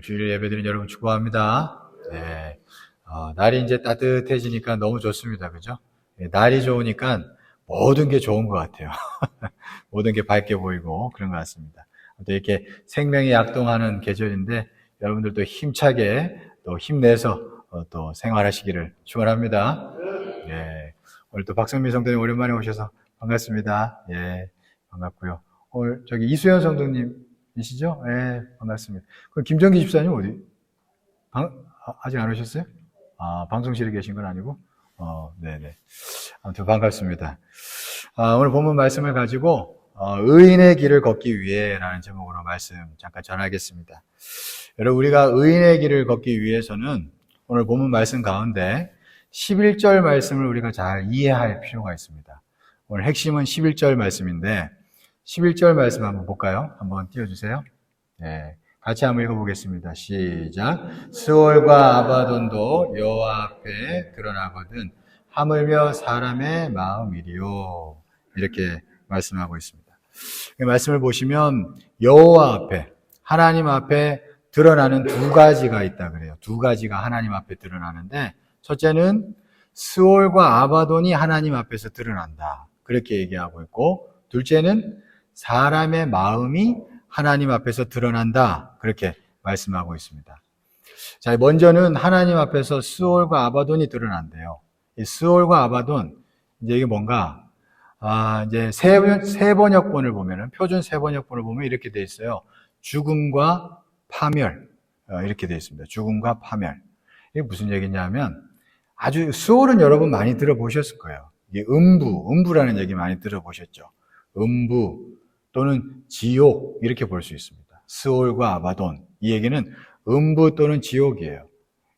주일 예배드린 여러분 축복합니다. 네. 날이 이제 따뜻해지니까 너무 좋습니다. 그죠? 네, 날이 좋으니까 모든 게 좋은 것 같아요. 모든 게 밝게 보이고 그런 것 같습니다. 또 이렇게 생명이 약동하는 계절인데 여러분들도 힘차게 또 힘내서 또 생활하시기를 축원합니다. 네. 오늘 또 박성민 성도님 오랜만에 오셔서 반갑습니다. 예, 반갑고요. 오늘 저기 이수연 성도님이시죠? 예, 반갑습니다. 그럼 김정기 집사님 어디? 아직 안 오셨어요? 방송실에 계신 건 아니고? 네네. 아무튼 반갑습니다. 오늘 본문 말씀을 가지고, 의인의 길을 걷기 위해 라는 제목으로 말씀 잠깐 전하겠습니다. 여러분, 우리가 의인의 길을 걷기 위해서는 오늘 본문 말씀 가운데 11절 말씀을 우리가 잘 이해할 필요가 있습니다. 오늘 핵심은 11절 말씀인데, 11절 말씀 한번 볼까요? 한번 띄워주세요. 네. 같이 한번 읽어보겠습니다. 시작. 스올과 아바돈도 여호와 앞에 드러나거든 하물며 사람의 마음이리요. 이렇게 말씀하고 있습니다. 이 말씀을 보시면 여호와 앞에, 하나님 앞에 드러나는 두 가지가 있다 그래요. 두 가지가 하나님 앞에 드러나는데, 첫째는 스올과 아바돈이 하나님 앞에서 드러난다. 그렇게 얘기하고 있고, 둘째는 사람의 마음이 하나님 앞에서 드러난다. 그렇게 말씀하고 있습니다. 자, 먼저는 하나님 앞에서 스올과 아바돈이 드러난대요. 이 스올과 아바돈, 이제 이게 뭔가, 이제 세 번역본을 보면은, 표준 세 번역본을 보면 이렇게 돼 있어요. 죽음과 파멸. 이렇게 돼 있습니다. 죽음과 파멸. 이게 무슨 얘기냐면, 스올은 여러분 많이 들어보셨을 거예요. 이게 음부라는 얘기 많이 들어보셨죠. 음부 또는 지옥 이렇게 볼 수 있습니다. 스올과 아바돈, 이 얘기는 음부 또는 지옥이에요.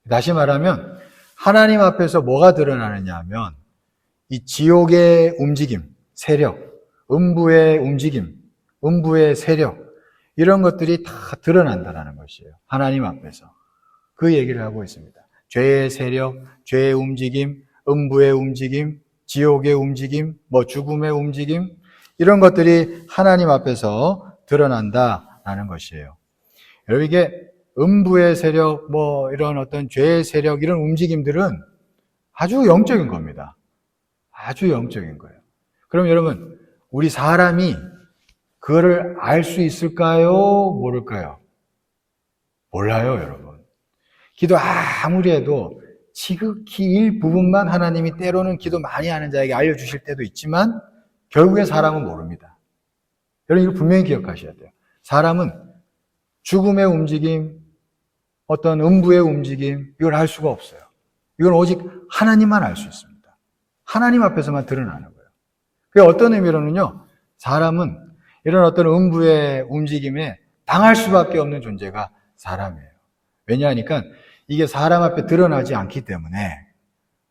다시 말하면 하나님 앞에서 뭐가 드러나느냐 하면 이 지옥의 움직임, 세력, 음부의 움직임, 음부의 세력 이런 것들이 다 드러난다는 것이에요. 하나님 앞에서. 그 얘기를 하고 있습니다. 죄의 세력, 죄의 움직임, 음부의 움직임, 지옥의 움직임, 죽음의 움직임 이런 것들이 하나님 앞에서 드러난다라는 것이에요. 여러분 이게 음부의 세력, 이런 어떤 죄의 세력 이런 움직임들은 아주 영적인 겁니다. 아주 영적인 거예요. 그럼 여러분 우리 사람이 그거를 알 수 있을까요? 모를까요? 몰라요, 여러분. 기도 아무리 해도 지극히 일부분만 하나님이 때로는 기도 많이 하는 자에게 알려주실 때도 있지만 결국엔 사람은 모릅니다. 여러분 이거 분명히 기억하셔야 돼요. 사람은 죽음의 움직임, 어떤 음부의 움직임 이걸 알 수가 없어요. 이건 오직 하나님만 알 수 있습니다. 하나님 앞에서만 드러나는 거예요. 그게 어떤 의미로는요. 사람은 이런 어떤 음부의 움직임에 당할 수밖에 없는 존재가 사람이에요. 왜냐하니까 이게 사람 앞에 드러나지 않기 때문에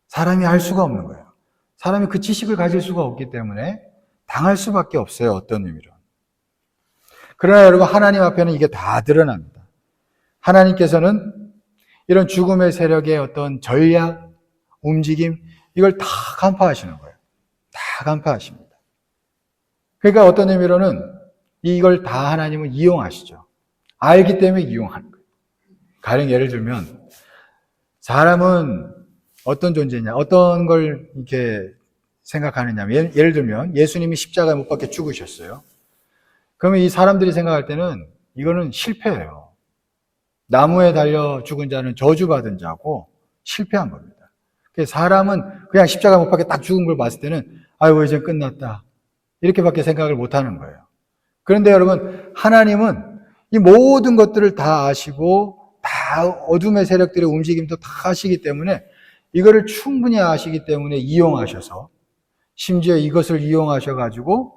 사람이 알 수가 없는 거예요. 사람이 그 지식을 가질 수가 없기 때문에 당할 수밖에 없어요. 어떤 의미로. 그러나 여러분 하나님 앞에는 이게 다 드러납니다. 하나님께서는 이런 죽음의 세력의 어떤 전략, 움직임 이걸 다 간파하시는 거예요. 다 간파하십니다. 그러니까 어떤 의미로는 이걸 다 하나님은 이용하시죠. 알기 때문에 이용하는 거예요. 가령 예를 들면 사람은 어떤 존재냐, 어떤 걸 이렇게 생각하느냐면 예를 들면 예수님이 십자가에 못 박혀 죽으셨어요. 그러면 이 사람들이 생각할 때는 이거는 실패예요. 나무에 달려 죽은 자는 저주받은 자고 실패한 겁니다. 사람은 그냥 십자가에 못 박혀 딱 죽은 걸 봤을 때는 아이고 이제 끝났다. 이렇게밖에 생각을 못 하는 거예요. 그런데 여러분 하나님은 이 모든 것들을 다 아시고 다 어둠의 세력들의 움직임도 다 아시기 때문에 이거를 충분히 아시기 때문에 이용하셔서 심지어 이것을 이용하셔가지고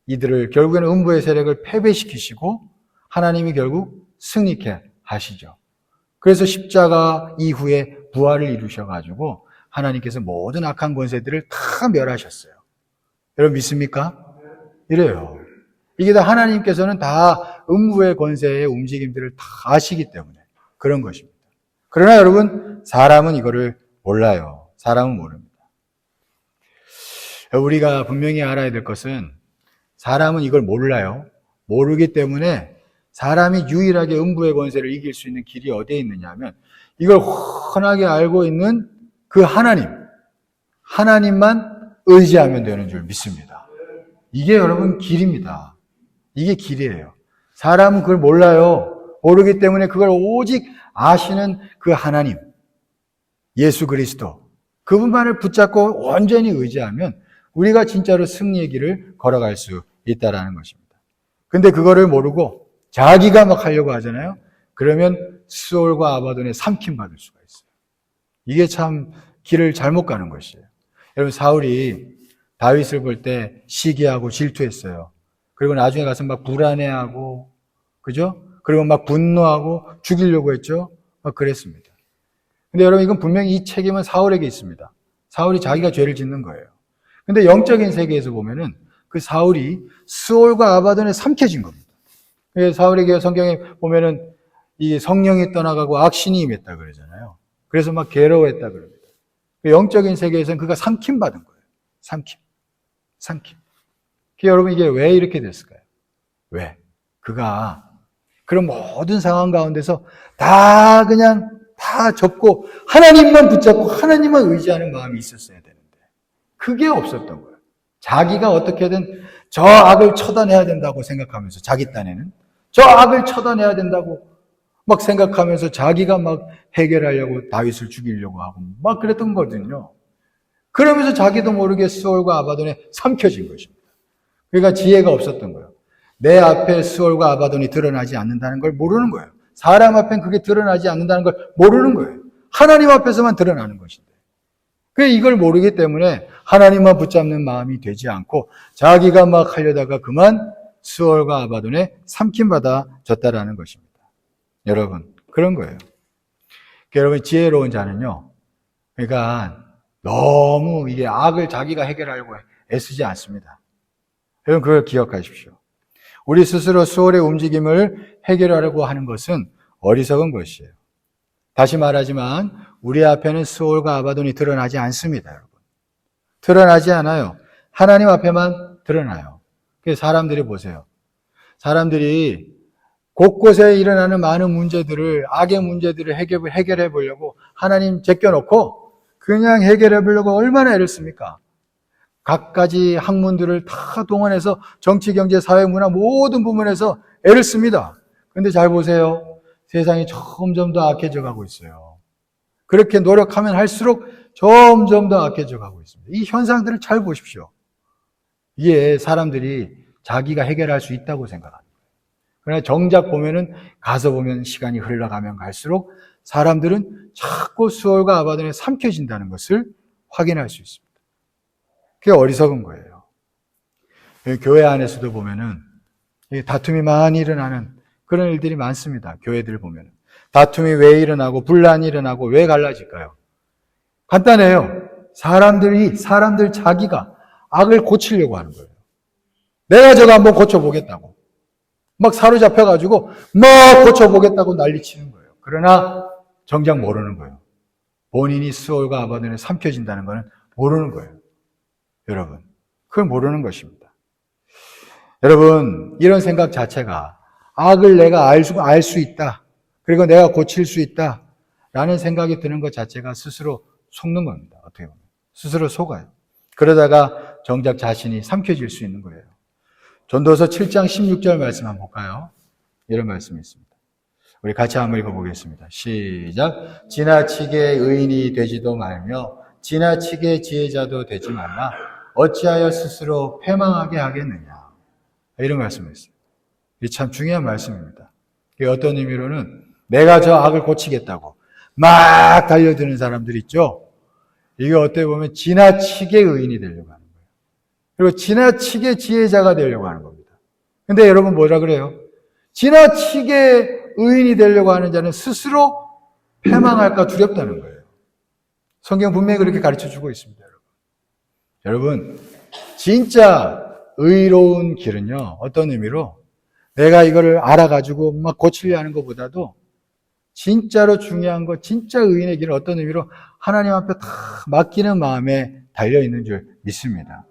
이들을 결국에는 음부의 세력을 패배시키시고 하나님이 결국 승리케 하시죠. 그래서 십자가 이후에 부활을 이루셔가지고 하나님께서 모든 악한 권세들을 다 멸하셨어요. 여러분 믿습니까? 이래요. 이게 다 하나님께서는 다 음부의 권세의 움직임들을 다 아시기 때문에 그런 것입니다. 그러나 여러분 사람은 이거를 몰라요. 사람은 모릅니다. 우리가 분명히 알아야 될 것은 사람은 이걸 몰라요. 모르기 때문에 사람이 유일하게 음부의 권세를 이길 수 있는 길이 어디에 있느냐 하면 이걸 훤하게 알고 있는 그 하나님만 의지하면 되는 줄 믿습니다. 이게 여러분 길입니다. 이게 길이에요. 사람은 그걸 몰라요. 모르기 때문에 그걸 오직 아시는 그 하나님, 예수 그리스도, 그분만을 붙잡고 온전히 의지하면 우리가 진짜로 승리의 길을 걸어갈 수 있다라는 것입니다. 근데 그거를 모르고 자기가 막 하려고 하잖아요. 그러면 스올과 아바돈에 삼킴받을 수가 있어요. 이게 참 길을 잘못 가는 것이에요. 여러분, 사울이 다윗을 볼 때 시기하고 질투했어요. 그리고 나중에 가서 막 불안해하고, 그죠? 그리고 막 분노하고 죽이려고 했죠? 막 그랬습니다. 근데 여러분, 이건 분명히 이 책임은 사울에게 있습니다. 사울이 자기가 죄를 짓는 거예요. 근데 영적인 세계에서 보면은 그 사울이 스올과 아바돈에 삼켜진 겁니다. 사울에게 성경에 보면은 이 성령이 떠나가고 악신이 임했다 그러잖아요. 그래서 막 괴로워했다 그럽니다. 영적인 세계에서는 그가 삼킴받은 거예요. 삼킴. 여러분, 이게 왜 이렇게 됐을까요? 왜? 그가 그런 모든 상황 가운데서 다 접고 하나님만 붙잡고 하나님만 의지하는 마음이 있었어야 되는데 그게 없었던 거예요. 자기가 어떻게든 저 악을 처단해야 된다고 생각하면서 자기 딴에는 저 악을 처단해야 된다고 막 생각하면서 자기가 막 해결하려고 다윗을 죽이려고 하고 막 그랬던 거거든요. 그러면서 자기도 모르게 스올과 아바돈에 삼켜진 것입니다. 그러니까 지혜가 없었던 거예요. 내 앞에 스올과 아바돈이 드러나지 않는다는 걸 모르는 거예요. 사람 앞엔 그게 드러나지 않는다는 걸 모르는 거예요. 하나님 앞에서만 드러나는 것인데. 이걸 모르기 때문에 하나님만 붙잡는 마음이 되지 않고 자기가 막 하려다가 그만 스올과 아바돈에 삼킴받아졌다라는 것입니다. 여러분, 그런 거예요. 여러분, 지혜로운 자는요, 그러니까 너무 이게 악을 자기가 해결하려고 애쓰지 않습니다. 여러분, 그걸 기억하십시오. 우리 스스로 스올의 움직임을 해결하려고 하는 것은 어리석은 것이에요. 다시 말하지만 우리 앞에는 스올과 아바돈이 드러나지 않습니다, 여러분. 드러나지 않아요. 하나님 앞에만 드러나요. 그래서 사람들이 보세요. 사람들이 곳곳에 일어나는 많은 문제들을, 악의 문제들을 해결해 보려고 하나님 제껴놓고 그냥 해결해 보려고 얼마나 애를 씁니까? 각가지 학문들을 다 동원해서 정치, 경제, 사회, 문화 모든 부문에서 애를 씁니다. 그런데 잘 보세요. 세상이 점점 더 악해져 가고 있어요. 그렇게 노력하면 할수록 점점 더 악해져 가고 있습니다. 이 현상들을 잘 보십시오. 이게 사람들이 자기가 해결할 수 있다고 생각합니다. 그러나 정작 보면은 가서 보면 시간이 흘러가면 갈수록 사람들은 자꾸 스올과 아바돈에 삼켜진다는 것을 확인할 수 있습니다. 그게 어리석은 거예요. 교회 안에서도 보면은 다툼이 많이 일어나는 그런 일들이 많습니다. 교회들 보면은 다툼이 왜 일어나고 분란이 일어나고 왜 갈라질까요? 간단해요. 사람들 자기가 악을 고치려고 하는 거예요. 내가 저거 한번 고쳐보겠다고. 막 사로잡혀가지고 막 고쳐보겠다고 난리치는 거예요. 그러나 정작 모르는 거예요. 본인이 스올과 아바돈에 삼켜진다는 것은 모르는 거예요. 여러분, 그걸 모르는 것입니다. 여러분, 이런 생각 자체가 악을 내가 알 수 있다. 그리고 내가 고칠 수 있다. 라는 생각이 드는 것 자체가 스스로 속는 겁니다. 어떻게 보면. 스스로 속아요. 그러다가 정작 자신이 삼켜질 수 있는 거예요. 전도서 7장 16절 말씀 한번 볼까요? 이런 말씀이 있습니다. 우리 같이 한번 읽어보겠습니다. 시작. 지나치게 의인이 되지도 말며 지나치게 지혜자도 되지 말라. 어찌하여 스스로 패망하게 하겠느냐. 이런 말씀이 있어요. 이게 참 중요한 말씀입니다. 이게 어떤 의미로는 내가 저 악을 고치겠다고 막 달려드는 사람들 있죠. 이게 어떻게 보면 지나치게 의인이 되려고 하는 거예요. 그리고 지나치게 지혜자가 되려고 하는 겁니다. 근데 여러분 뭐라 그래요? 지나치게 의인이 되려고 하는 자는 스스로 패망할까 두렵다는 거예요. 성경 분명히 그렇게 가르쳐주고 있습니다. 여러분, 진짜 의로운 길은요, 어떤 의미로 내가 이거를 알아가지고 막 고치려 하는 것보다도 진짜로 중요한 거, 진짜 의인의 길은 어떤 의미로 하나님 앞에 다 맡기는 마음에 달려있는 줄 믿습니다.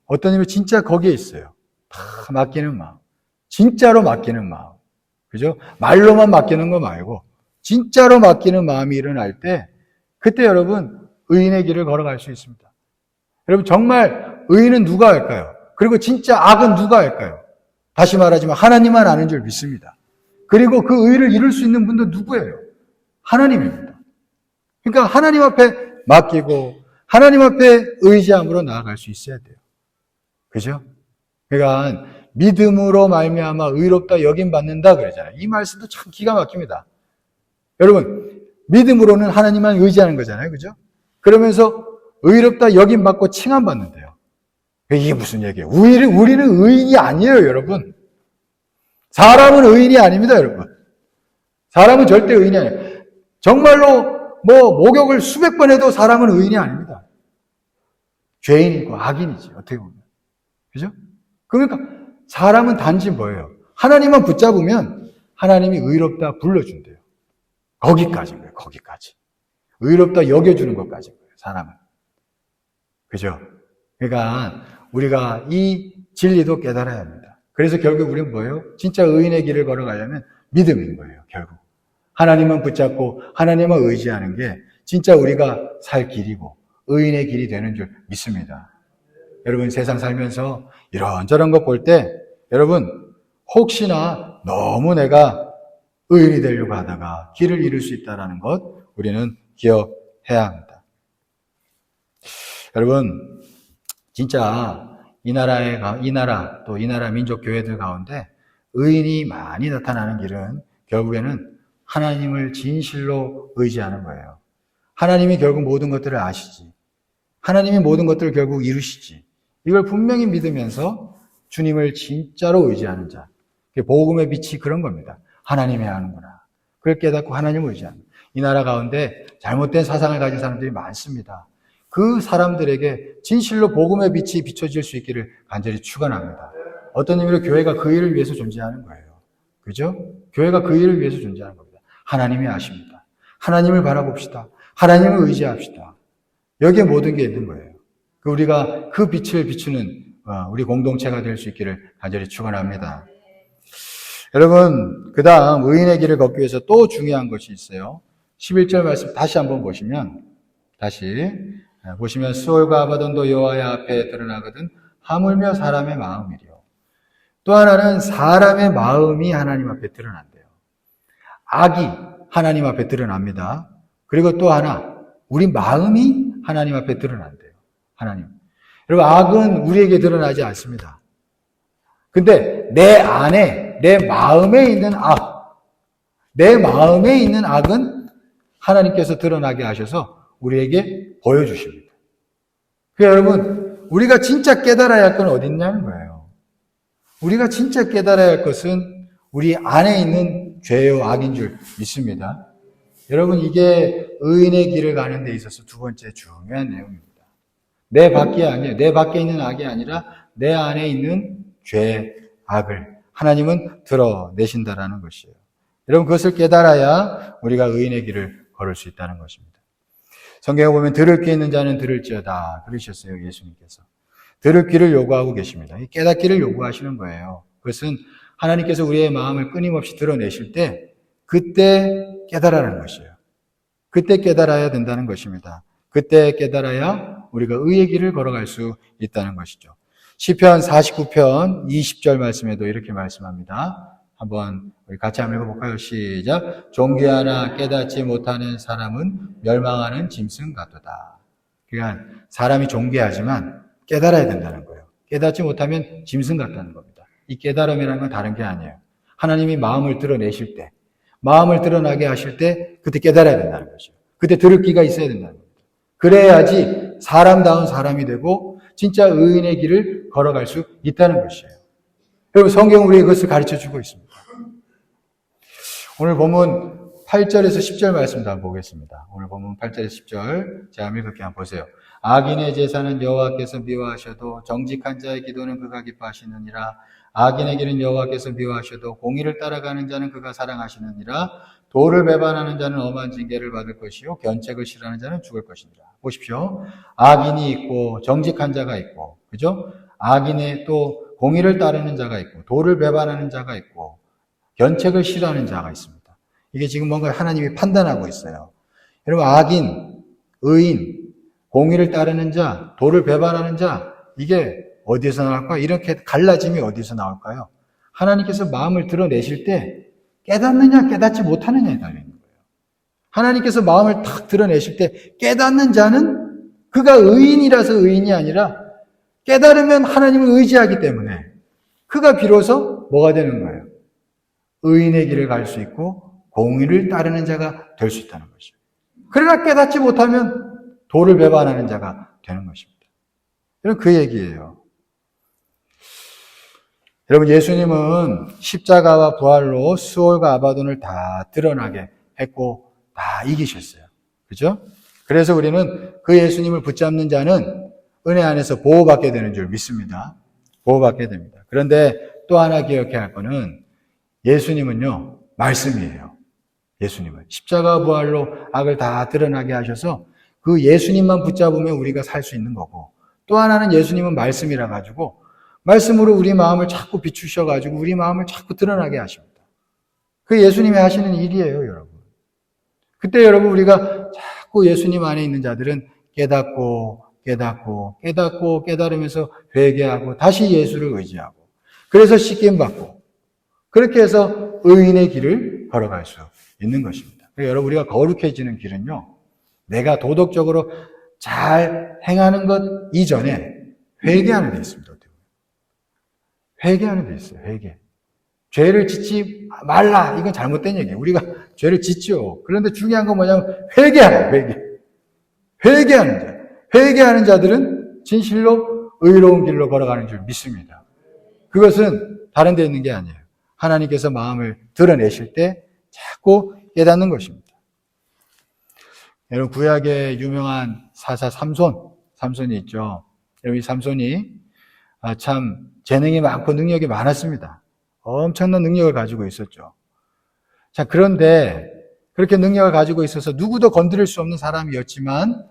어떤 의미로 진짜 거기에 있어요. 다 맡기는 마음. 진짜로 맡기는 마음. 그죠? 말로만 맡기는 거 말고 진짜로 맡기는 마음이 일어날 때 그때 여러분 의인의 길을 걸어갈 수 있습니다. 여러분 정말 의인은 누가 할까요? 그리고 진짜 악은 누가 할까요? 다시 말하지만 하나님만 아는 줄 믿습니다. 그리고 그 의를 이룰 수 있는 분도 누구예요? 하나님입니다. 그러니까 하나님 앞에 맡기고 하나님 앞에 의지함으로 나아갈 수 있어야 돼요. 그죠? 그러니까 믿음으로 말미암아 의롭다 여김 받는다 그러잖아요. 이 말씀도 참 기가 막힙니다. 여러분 믿음으로는 하나님만 의지하는 거잖아요. 그죠? 그러면서 의롭다 여김 받고 칭함 받는데요. 이게 무슨 얘기예요? 우리는 의인이 아니에요, 여러분. 사람은 의인이 아닙니다, 여러분. 사람은 절대 의인이 아니에요. 정말로 목욕을 수백 번 해도 사람은 의인이 아닙니다. 죄인이고 악인이지, 어떻게 보면. 그죠? 그러니까 사람은 단지 뭐예요? 하나님만 붙잡으면 하나님이 의롭다 불러준대요. 거기까지인 거예요, 거기까지. 의롭다 여겨주는 것까지인 거예요, 사람은. 그죠? 그러니까 우리가 이 진리도 깨달아야 합니다. 그래서 결국 우리는 뭐예요? 진짜 의인의 길을 걸어가려면 믿음인 거예요, 결국. 하나님만 붙잡고 하나님만 의지하는 게 진짜 우리가 살 길이고 의인의 길이 되는 줄 믿습니다. 여러분 세상 살면서 이런저런 거 볼 때 여러분 혹시나 너무 내가 의인이 되려고 하다가 길을 잃을 수 있다는 것 우리는 기억해야 합니다. 여러분 진짜 이 나라 또 이 나라 민족 교회들 가운데 의인이 많이 나타나는 길은 결국에는 하나님을 진실로 의지하는 거예요. 하나님이 결국 모든 것들을 아시지. 하나님이 모든 것들을 결국 이루시지. 이걸 분명히 믿으면서 주님을 진짜로 의지하는 자. 복음의 빛이 그런 겁니다. 하나님이 아는구나. 그걸 깨닫고 하나님을 의지하는. 이 나라 가운데 잘못된 사상을 가진 사람들이 많습니다. 그 사람들에게 진실로 복음의 빛이 비춰질 수 있기를 간절히 축원합니다. 어떤 의미로 교회가 그 일을 위해서 존재하는 거예요. 그죠? 교회가 그 일을 위해서 존재하는 겁니다. 하나님이 아십니다. 하나님을 바라봅시다. 하나님을 의지합시다. 여기에 모든 게 있는 거예요. 우리가 그 빛을 비추는 우리 공동체가 될 수 있기를 간절히 축원합니다. 여러분, 그 다음 의인의 길을 걷기 위해서 또 중요한 것이 있어요. 11절 말씀 다시 한번 보시면 수월과 아바돈도 여호와의 앞에 드러나거든 하물며 사람의 마음이리요. 또 하나는 사람의 마음이 하나님 앞에 드러난대요. 악이 하나님 앞에 드러납니다. 그리고 또 하나 우리 마음이 하나님 앞에 드러난대요. 하나님. 여러분 악은 우리에게 드러나지 않습니다. 근데 내 안에 내 마음에 있는 악은 하나님께서 드러나게 하셔서 우리에게 보여주십니다. 그러니까 여러분 우리가 진짜 깨달아야 할 건 어디 있냐는 거예요. 우리가 진짜 깨달아야 할 것은 우리 안에 있는 죄요 악인 줄 믿습니다. 여러분 이게 의인의 길을 가는 데 있어서 두 번째 중요한 내용입니다. 내 밖이 아니에요. 내 밖에 있는 악이 아니라 내 안에 있는 죄, 악을 하나님은 드러내신다라는 것이에요. 여러분 그것을 깨달아야 우리가 의인의 길을 걸을 수 있다는 것입니다. 성경에 보면 들을 귀 있는 자는 들을지어다 그러셨어요. 예수님께서. 들을 귀를 요구하고 계십니다. 깨닫기를 요구하시는 거예요. 그것은 하나님께서 우리의 마음을 끊임없이 드러내실 때 그때 깨달아라는 것이에요. 그때 깨달아야 된다는 것입니다. 그때 깨달아야 우리가 의의 길을 걸어갈 수 있다는 것이죠. 시편 49편 20절 말씀에도 이렇게 말씀합니다. 한번 우리 같이 한번 읽어볼까요? 시작. 존귀하나 깨닫지 못하는 사람은 멸망하는 짐승 같도다. 그러니까 사람이 존귀하지만 깨달아야 된다는 거예요. 깨닫지 못하면 짐승 같다는 겁니다. 이 깨달음이라는 건 다른 게 아니에요. 하나님이 마음을 드러내실 때, 마음을 드러나게 하실 때 그때 깨달아야 된다는 거죠. 그때 들을 귀가 있어야 된다는 겁니다. 그래야지 사람다운 사람이 되고 진짜 의인의 길을 걸어갈 수 있다는 것이에요. 여러분 성경은 우리에게 그것을 가르쳐주고 있습니다. 오늘 본문 8절에서 10절 말씀도 한번 보겠습니다. 오늘 본문 8절에서 10절 제가 읽을게 한번 보세요. 악인의 제사는 여호와께서 미워하셔도 정직한 자의 기도는 그가 기뻐하시느니라. 악인의 길은 여호와께서 미워하셔도 공의를 따라가는 자는 그가 사랑하시느니라. 도를 배반하는 자는 엄한 징계를 받을 것이요 견책을 싫어하는 자는 죽을 것이니라. 보십시오. 악인이 있고 정직한 자가 있고, 그죠? 악인의 또 공의를 따르는 자가 있고 도를 배반하는 자가 있고 견책을 싫어하는 자가 있습니다. 이게 지금 뭔가 하나님이 판단하고 있어요. 여러분, 악인, 의인, 공의를 따르는 자, 도를 배반하는 자, 이게 어디서 나올까? 이렇게 갈라짐이 어디서 나올까요? 하나님께서 마음을 드러내실 때 깨닫느냐 깨닫지 못하느냐에 달려있는 거예요. 하나님께서 마음을 탁 드러내실 때 깨닫는 자는 그가 의인이라서 의인이 아니라 깨달으면 하나님을 의지하기 때문에 그가 비로소 뭐가 되는 거예요? 의인의 길을 갈 수 있고 공의를 따르는 자가 될 수 있다는 것이죠. 그러나 깨닫지 못하면 도를 배반하는 자가 되는 것입니다. 여러분, 그 얘기예요. 여러분, 예수님은 십자가와 부활로 수월과 아바돈을 다 드러나게 했고 다 이기셨어요. 그죠? 그래서 우리는 그 예수님을 붙잡는 자는 은혜 안에서 보호받게 되는 줄 믿습니다. 보호받게 됩니다. 그런데 또 하나 기억해야 할 거는 예수님은요, 말씀이에요. 예수님은 십자가 부활로 악을 다 드러나게 하셔서 그 예수님만 붙잡으면 우리가 살 수 있는 거고, 또 하나는 예수님은 말씀이라 가지고 말씀으로 우리 마음을 자꾸 비추셔 가지고 우리 마음을 자꾸 드러나게 하십니다. 그 예수님이 하시는 일이에요, 여러분. 그때 여러분, 우리가 자꾸 예수님 안에 있는 자들은 깨달으면서 회개하고 다시 예수를 의지하고 그래서 씻김 받고 그렇게 해서 의인의 길을 걸어갈 수 있는 것입니다. 여러분, 우리가 거룩해지는 길은요, 내가 도덕적으로 잘 행하는 것 이전에 회개하는 데 있습니다. 회개하는 데 있어요. 회개. 죄를 짓지 말라. 이건 잘못된 얘기예요. 우리가 죄를 짓죠. 그런데 중요한 건 뭐냐면 회개하라. 회개하는 자. 회개하는 자들은 진실로 의로운 길로 걸어가는 줄 믿습니다. 그것은 다른 데 있는 게 아니에요. 하나님께서 마음을 드러내실 때 자꾸 깨닫는 것입니다. 여러분, 구약의 유명한 사사 삼손이 있죠. 여러분, 이 삼손이 참 재능이 많고 능력이 많았습니다. 엄청난 능력을 가지고 있었죠. 자, 그런데 그렇게 능력을 가지고 있어서 누구도 건드릴 수 없는 사람이었지만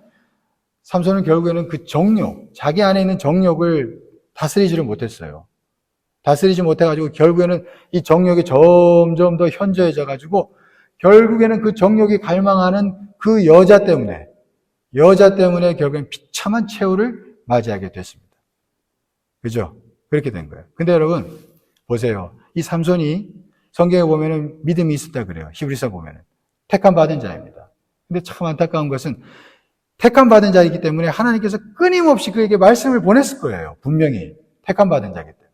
삼손은 결국에는 그 정욕, 자기 안에 있는 정욕을 다스리지를 못했어요. 다스리지 못해가지고 결국에는 이 정욕이 점점 더 현저해져가지고 결국에는 그 정욕이 갈망하는 그 여자 때문에 결국엔 비참한 최후를 맞이하게 됐습니다. 그죠? 그렇게 된 거예요. 근데 여러분, 보세요. 이 삼손이 성경에 보면은 믿음이 있었다 그래요. 히브리서 보면은. 택함 받은 자입니다. 근데 참 안타까운 것은 택함 받은 자이기 때문에 하나님께서 끊임없이 그에게 말씀을 보냈을 거예요. 분명히. 택함 받은 자이기 때문에.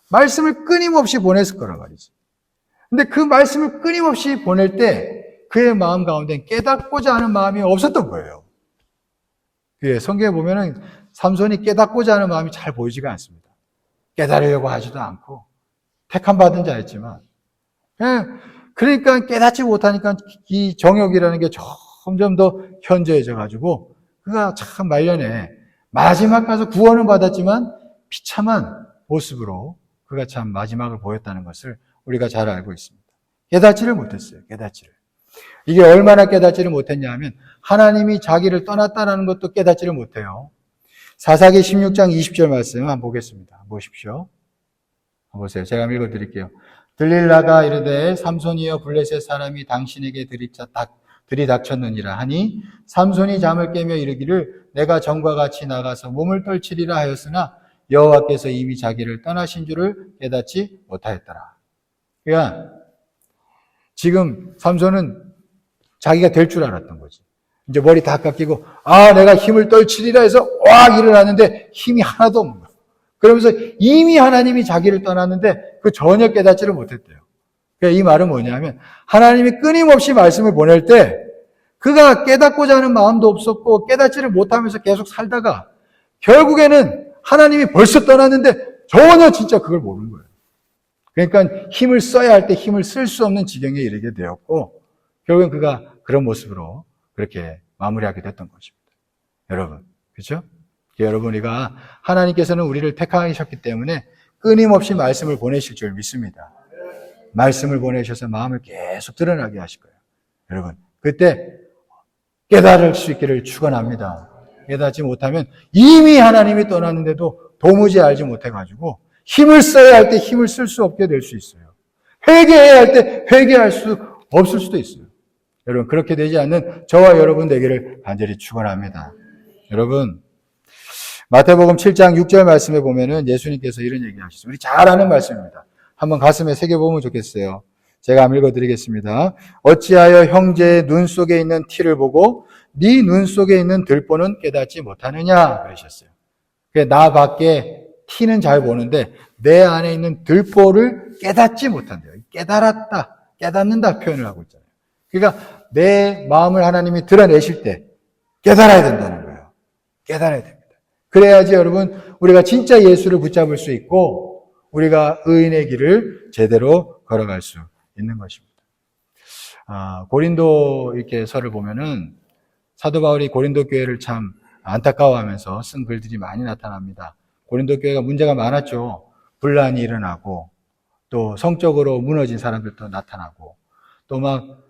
말씀을 끊임없이 보냈을 거란 말이지. 근데 그 말씀을 끊임없이 보낼 때 그의 마음 가운데 깨닫고자 하는 마음이 없었던 거예요. 성경에 보면은 삼손이 깨닫고자 하는 마음이 잘 보이지가 않습니다. 깨달으려고 하지도 않고 택함 받은 자였지만 그러니까 깨닫지 못하니까 이 정욕이라는 게 점점 더 현저해져 가지고 그가 참 말년에 마지막 가서 구원은 받았지만 비참한 모습으로 그가 참 마지막을 보였다는 것을 우리가 잘 알고 있습니다. 깨닫지를 못했어요. 깨닫지를. 이게 얼마나 깨닫지를 못했냐 하면 하나님이 자기를 떠났다는 것도 깨닫지를 못해요. 사사기 16장 20절 말씀 한번 보겠습니다. 한번 보십시오. 한번 보세요. 제가 한번 읽어드릴게요. 들릴라가 이르되 삼손이여 블레셋 사람이 당신에게 들이닥쳤느니라 하니 삼손이 잠을 깨며 이르기를 내가 전과 같이 나가서 몸을 떨치리라 하였으나 여호와께서 이미 자기를 떠나신 줄을 깨닫지 못하였더라. 그러니까 지금 삼손은 자기가 될 줄 알았던 거지. 이제 머리 다 깎이고 내가 힘을 떨치리라 해서 와 일어났는데 힘이 하나도 없는 거야. 그러면서 이미 하나님이 자기를 떠났는데 그 전혀 깨닫지를 못했대요. 그러니까 이 말은 뭐냐면 하나님이 끊임없이 말씀을 보낼 때 그가 깨닫고자 하는 마음도 없었고 깨닫지를 못하면서 계속 살다가 결국에는 하나님이 벌써 떠났는데 전혀 진짜 그걸 모르는 거예요. 그러니까 힘을 써야 할 때 힘을 쓸 수 없는 지경에 이르게 되었고 결국엔 그가 그런 모습으로 그렇게 마무리하게 됐던 것입니다. 여러분, 그렇죠? 여러분, 우리가 하나님께서는 우리를 택하셨기 때문에 끊임없이 말씀을 보내실 줄 믿습니다. 말씀을 보내셔서 마음을 계속 드러나게 하실 거예요. 여러분, 그때 깨달을 수 있기를 축원합니다. 깨닫지 못하면 이미 하나님이 떠났는데도 도무지 알지 못해가지고 힘을 써야 할 때 힘을 쓸 수 없게 될 수 있어요. 회개해야 할 때 회개할 수 없을 수도 있어요. 여러분, 그렇게 되지 않는 저와 여러분 되기를 간절히 축원합니다. 여러분, 마태복음 7장 6절 말씀에 보면은 예수님께서 이런 얘기 하셨어요. 우리 잘 아는 말씀입니다. 한번 가슴에 새겨보면 좋겠어요. 제가 한번 읽어드리겠습니다. 어찌하여 형제의 눈 속에 있는 티를 보고 네 눈 속에 있는 들보는 깨닫지 못하느냐 그러셨어요. 나 밖에 티는 잘 보는데 내 안에 있는 들보를 깨닫지 못한대요. 깨닫는다 표현을 하고 있잖아요. 그러니까 내 마음을 하나님이 드러내실 때 깨달아야 된다는 거예요. 깨달아야 됩니다. 그래야지 여러분 우리가 진짜 예수를 붙잡을 수 있고 우리가 의인의 길을 제대로 걸어갈 수 있는 것입니다. 고린도 이렇게 서를 보면은 사도 바울이 고린도 교회를 참 안타까워하면서 쓴 글들이 많이 나타납니다. 고린도 교회가 문제가 많았죠. 분란이 일어나고 또 성적으로 무너진 사람들도 나타나고 또 막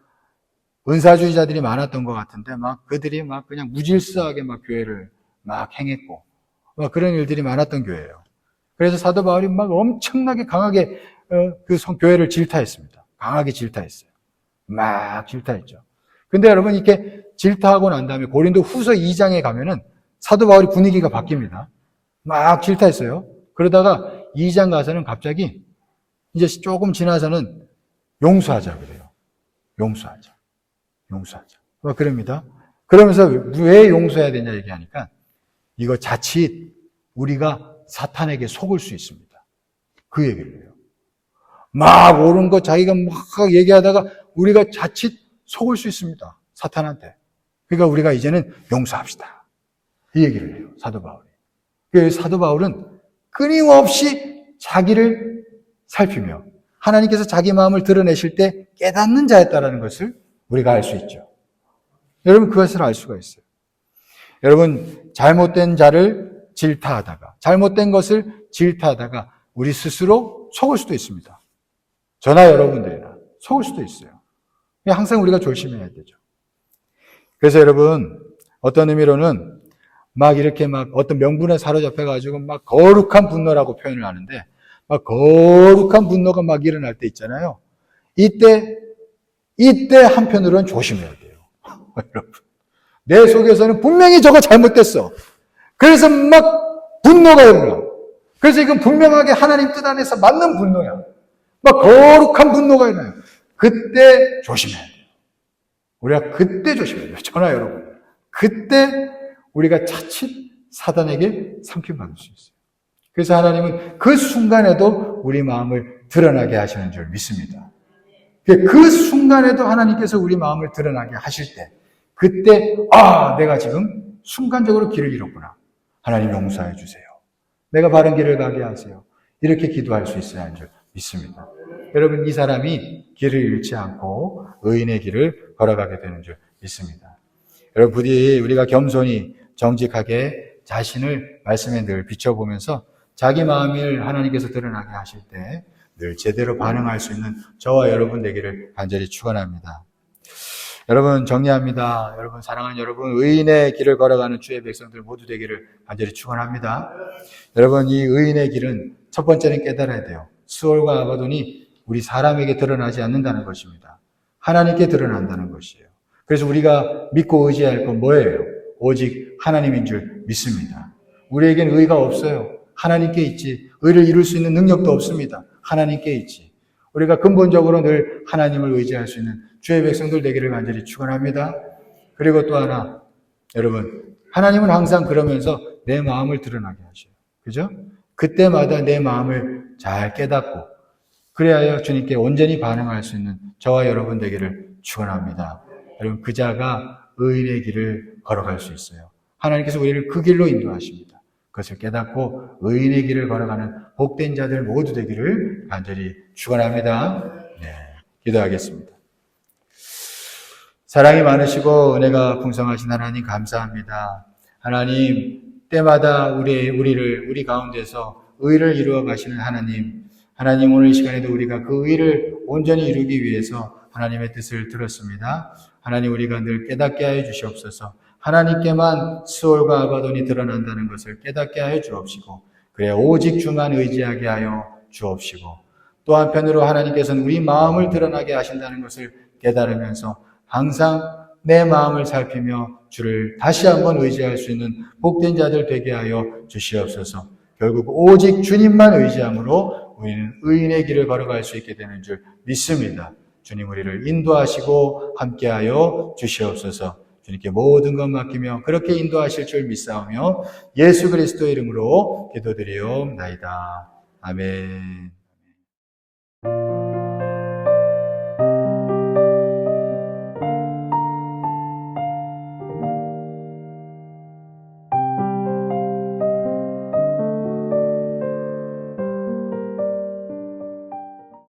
은사주의자들이 많았던 것 같은데 막 그들이 막 그냥 무질서하게 막 교회를 막 행했고 막 그런 일들이 많았던 교회예요. 그래서 사도 바울이 막 엄청나게 강하게 그 교회를 질타했습니다. 강하게 질타했어요. 막 질타했죠. 근데 여러분 이렇게 질타하고 난 다음에 고린도 후서 2장에 가면은 사도 바울이 분위기가 바뀝니다. 막 질타했어요. 그러다가 2장 가서는 갑자기 이제 조금 지나서는 용서하자 그래요. 용서하자. 뭐 그럽니다. 그러면서 왜 용서해야 되냐 얘기하니까 이거 자칫 우리가 사탄에게 속을 수 있습니다. 그 얘기를 해요. 막 옳은 거 자기가 막 얘기하다가 우리가 자칫 속을 수 있습니다. 사탄한테. 그러니까 우리가 이제는 용서합시다. 이 얘기를 해요. 사도 바울이. 그래서 사도 바울은 끊임없이 자기를 살피며 하나님께서 자기 마음을 드러내실 때 깨닫는 자였다는 것을 우리가 알 수 있죠. 여러분 그것을 알 수가 있어요. 여러분 잘못된 자를 질타하다가 잘못된 것을 질타하다가 우리 스스로 속을 수도 있습니다. 저나 여러분들이나 속을 수도 있어요. 항상 우리가 조심해야 되죠. 그래서 여러분 어떤 의미로는 막 이렇게 막 어떤 명분에 사로잡혀가지고 막 거룩한 분노라고 표현을 하는데 막 거룩한 분노가 막 일어날 때 있잖아요. 이때 한편으로는 조심해야 돼요. 여러분 내 속에서는 분명히 저거 잘못됐어. 그래서 막 분노가 일어나. 그래서 이건 분명하게 하나님 뜻 안에서 맞는 분노야. 막 거룩한 분노가 일어나요. 그때 조심해야 돼요. 우리가 그때 조심해야 돼요. 저나 여러분. 그때 우리가 자칫 사단에게 삼킴받을 수 있어요. 그래서 하나님은 그 순간에도 우리 마음을 드러나게 하시는 줄 믿습니다. 그 순간에도 하나님께서 우리 마음을 드러나게 하실 때 그때 내가 지금 순간적으로 길을 잃었구나. 하나님 용서해 주세요. 내가 바른 길을 가게 하세요. 이렇게 기도할 수 있어야 하는 줄 믿습니다. 여러분 이 사람이 길을 잃지 않고 의인의 길을 걸어가게 되는 줄 믿습니다. 여러분 부디 우리가 겸손히 정직하게 자신을 말씀에 늘 비춰보면서 자기 마음을 하나님께서 드러나게 하실 때 늘 제대로 반응할 수 있는 저와 여러분 되기를 간절히 축원합니다. 여러분 정리합니다. 여러분 사랑하는 여러분 의인의 길을 걸어가는 주의 백성들 모두 되기를 간절히 축원합니다. 여러분 이 의인의 길은 첫 번째는 깨달아야 돼요. 스올과 아바돈이 우리 사람에게 드러나지 않는다는 것입니다. 하나님께 드러난다는 것이에요. 그래서 우리가 믿고 의지할 건 뭐예요? 오직 하나님인 줄 믿습니다. 우리에겐 의가 없어요. 하나님께 있지. 의를 이룰 수 있는 능력도 없습니다. 하나님께 있지. 우리가 근본적으로 늘 하나님을 의지할 수 있는 주의 백성들 되기를 간절히 축원합니다. 그리고 또 하나, 여러분, 하나님은 항상 그러면서 내 마음을 드러나게 하셔요. 그죠? 그때마다 내 마음을 잘 깨닫고 그래야 주님께 온전히 반응할 수 있는 저와 여러분 되기를 축원합니다. 여러분 그 자가 의인의 길을 걸어갈 수 있어요. 하나님께서 우리를 그 길로 인도하십니다. 그것을 깨닫고 의인의 길을 걸어가는 복된 자들 모두 되기를 간절히 축원합니다. 네, 기도하겠습니다. 사랑이 많으시고 은혜가 풍성하신 하나님 감사합니다. 하나님 때마다 우리 가운데서 의를 이루어 가시는 하나님 오늘 이 시간에도 우리가 그 의를 온전히 이루기 위해서 하나님의 뜻을 들었습니다. 하나님 우리가 늘 깨닫게 하여 주시옵소서. 하나님께만 스올과 아바돈이 드러난다는 것을 깨닫게 하여 주옵시고 그래 오직 주만 의지하게 하여 주옵시고 또 한편으로 하나님께서는 우리 마음을 드러나게 하신다는 것을 깨달으면서 항상 내 마음을 살피며 주를 다시 한번 의지할 수 있는 복된 자들 되게 하여 주시옵소서. 결국 오직 주님만 의지함으로 우리는 의인의 길을 걸어갈 수 있게 되는 줄 믿습니다. 주님 우리를 인도하시고 함께하여 주시옵소서. 주님께 모든 것 맡기며 그렇게 인도하실 줄 믿사오며 예수 그리스도의 이름으로 기도드리옵나이다. 아멘.